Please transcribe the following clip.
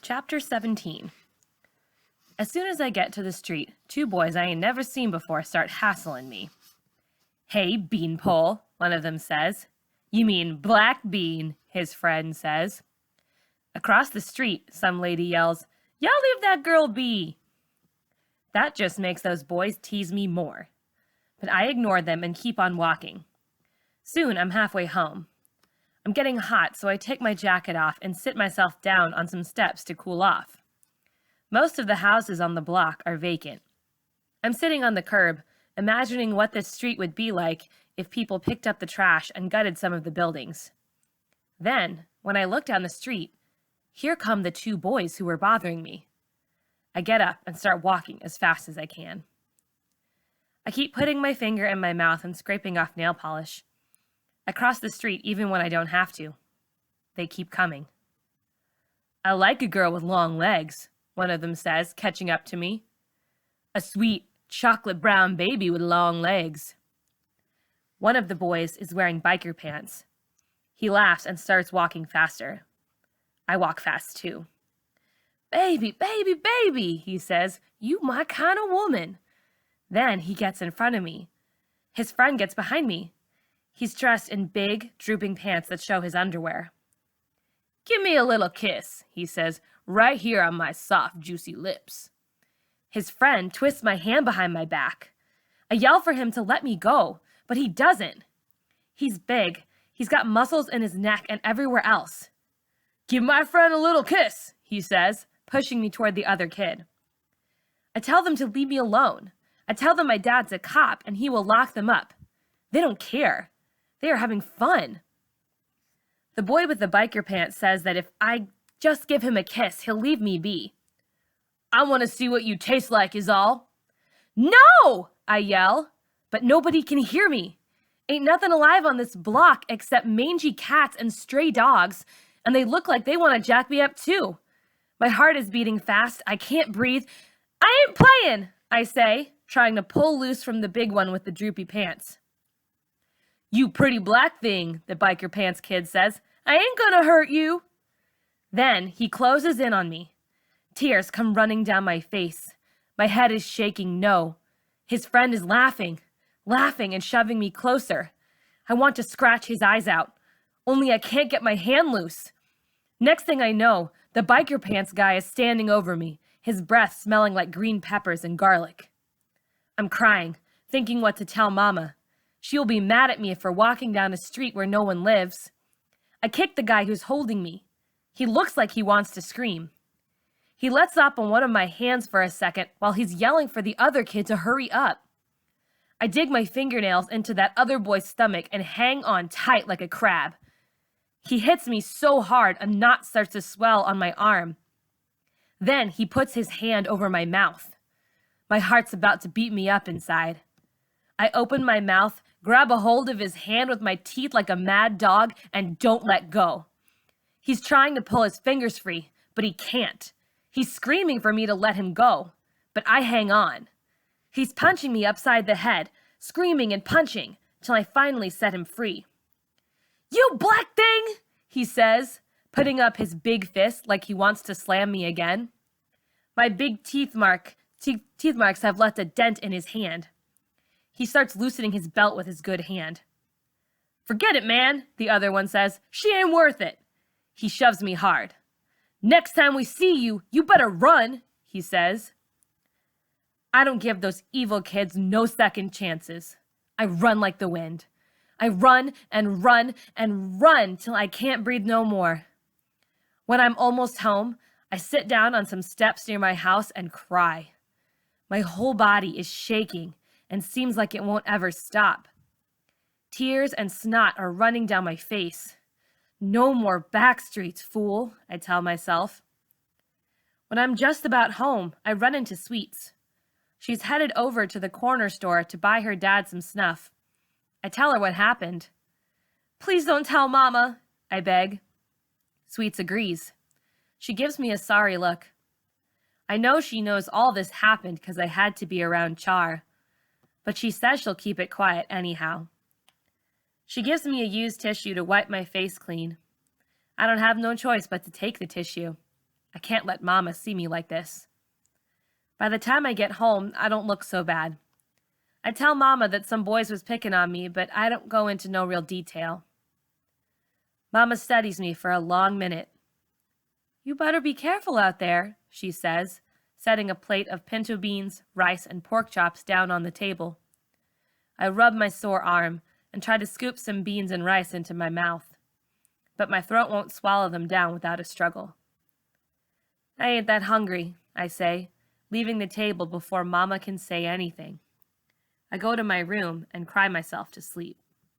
Chapter 17. As soon as I get to the street, two boys I ain't never seen before start hassling me. "Hey, beanpole," one of them says. "You mean black bean," his friend says. Across the street, some lady yells, "Y'all leave that girl be." That just makes those boys tease me more. But I ignore them and keep on walking. Soon I'm halfway home. I'm getting hot, so I take my jacket off and sit myself down on some steps to cool off. Most of the houses on the block are vacant. I'm sitting on the curb, imagining what this street would be like if people picked up the trash and gutted some of the buildings. Then, when I look down the street, here come the two boys who were bothering me. I get up and start walking as fast as I can. I keep putting my finger in my mouth and scraping off nail polish. I cross the street even when I don't have to. They keep coming. "I like a girl with long legs," one of them says, catching up to me. "A sweet, chocolate brown baby with long legs." One of the boys is wearing biker pants. He laughs and starts walking faster. I walk fast too. "Baby, baby, baby," he says, "you my kind of woman." Then he gets in front of me. His friend gets behind me. He's dressed in big, drooping pants that show his underwear. "Give me a little kiss," he says, "right here on my soft, juicy lips." His friend twists my hand behind my back. I yell for him to let me go, but he doesn't. He's big. He's got muscles in his neck and everywhere else. "Give my friend a little kiss," he says, pushing me toward the other kid. I tell them to leave me alone. I tell them my dad's a cop and he will lock them up. They don't care. They are having fun. The boy with the biker pants says that if I just give him a kiss, he'll leave me be. "I want to see what you taste like is all." "No!" I yell, but nobody can hear me. Ain't nothing alive on this block except mangy cats and stray dogs, and they look like they want to jack me up too. My heart is beating fast. I can't breathe. "I ain't playing," I say, trying to pull loose from the big one with the droopy pants. "You pretty black thing," the biker pants kid says. "I ain't gonna hurt you." Then he closes in on me. Tears come running down my face. My head is shaking no. His friend is laughing and shoving me closer. I want to scratch his eyes out, only I can't get my hand loose. Next thing I know, the biker pants guy is standing over me, his breath smelling like green peppers and garlic. I'm crying, thinking what to tell Mama. She'll be mad at me for walking down a street where no one lives. I kick the guy who's holding me. He looks like he wants to scream. He lets up on one of my hands for a second while he's yelling for the other kid to hurry up. I dig my fingernails into that other boy's stomach and hang on tight like a crab. He hits me so hard a knot starts to swell on my arm. Then he puts his hand over my mouth. My heart's about to beat me up inside. I open my mouth, grab a hold of his hand with my teeth like a mad dog, and don't let go. He's trying to pull his fingers free, but he can't. He's screaming for me to let him go, but I hang on. He's punching me upside the head, screaming and punching, till I finally set him free. "You black thing!" he says, putting up his big fist like he wants to slam me again. My big teeth marks have left a dent in his hand. He starts loosening his belt with his good hand. "Forget it, man," the other one says. "She ain't worth it." He shoves me hard. "Next time we see you, you better run," he says. I don't give those evil kids no second chances. I run like the wind. I run and run and run till I can't breathe no more. When I'm almost home, I sit down on some steps near my house and cry. My whole body is shaking and seems like it won't ever stop. Tears and snot are running down my face. No more back streets, fool, I tell myself. When I'm just about home, I run into Sweets. She's headed over to the corner store to buy her dad some snuff. I tell her what happened. "Please don't tell Mama," I beg. Sweets agrees. She gives me a sorry look. I know she knows all this happened because I had to be around Char, but she says she'll keep it quiet anyhow. She gives me a used tissue to wipe my face clean. I don't have no choice but to take the tissue. I can't let Mama see me like this. By the time I get home, I don't look so bad. I tell Mama that some boys was picking on me, but I don't go into no real detail. Mama studies me for a long minute. You better be careful out there, she says, setting a plate of pinto beans, rice, and pork chops down on the table. I rub my sore arm and try to scoop some beans and rice into my mouth, but my throat won't swallow them down without a struggle. I ain't that hungry, I say, leaving the table before Mama can say anything. I go to my room and cry myself to sleep.